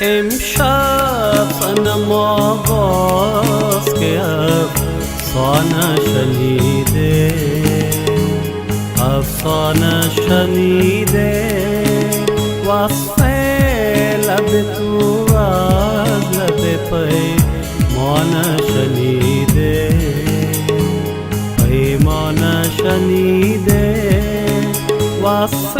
امشب صنم آواز که افسانه شنیده، افسانه شنیده، وصف لب تو از لب پیمان شنیده، پیمان شنیده، وصف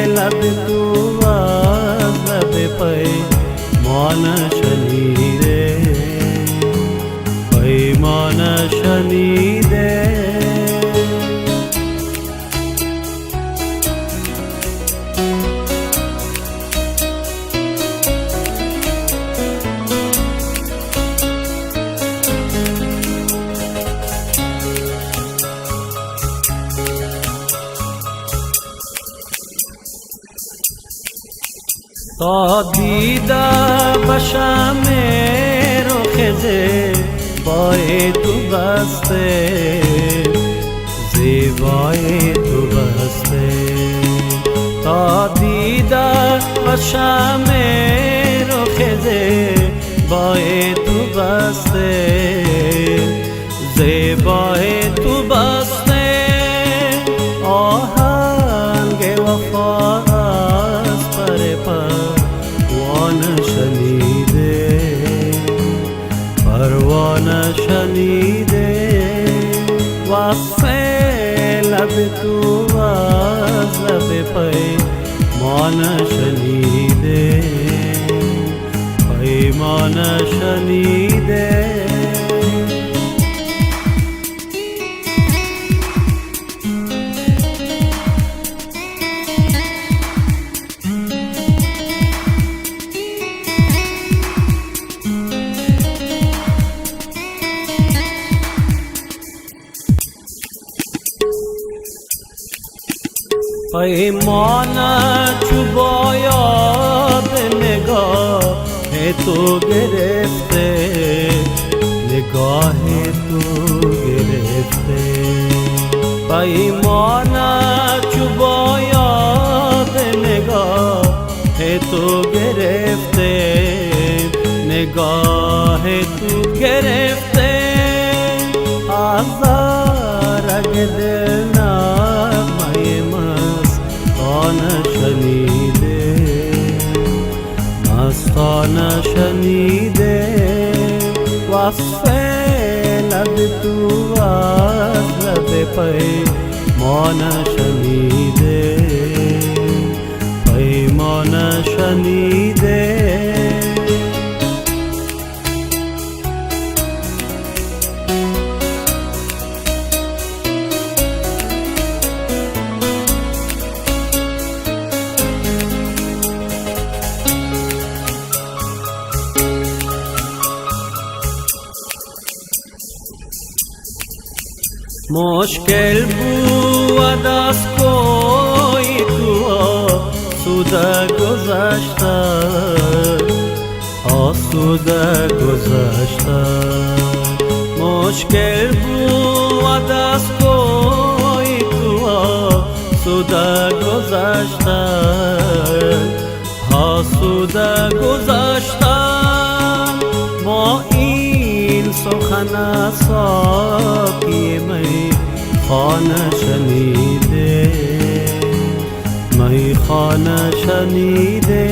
لب تو از لب پیمان شنیده، پیمان شنیده. تا دیده بشم رخ زیبای تو بسته، زیبای تو بسته، تا دیده بشم رخ زیبای تو بسته، زیبای تو بسته، آهنگ وفا از پروانه شنیده، پروانه شنیده، وصف لب تو از لب پیمان شنیده، پیمان شنیده. پیمان چو با یاد نگاه تو گرفته، نگاه تو گرفته، پیمان چو با یاد نگاه تو گرفته، نگاه تو گرفته، آزارگ دل نغمه مستانه شنیده، مستانه شنیده، وصف لب تو از لب پیمان شنیده، پیمان شنیده. مشکل بود از کوی تو آسوده گذشته، آسوده گذشته، مشکل بود از کوی تو آسوده گذشته، آسوده گذشته، ما این سخن ساقی می خانه شنیده، می خانه شنیده،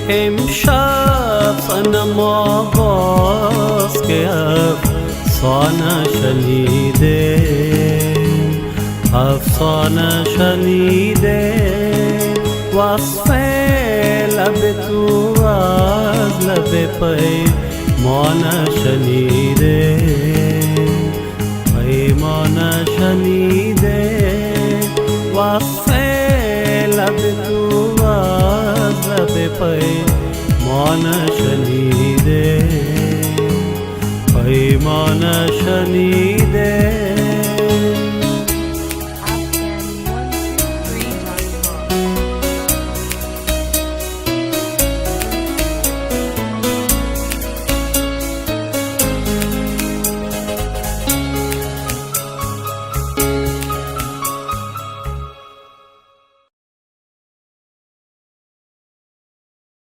امشب صنم آواز که افسانه شنیده، افسانه شنیده، وصف لب تو از لب پیمان شنیده، پیمان شنیده، وصف لب تو از لب پیمان شنیده، پیمان شنیده.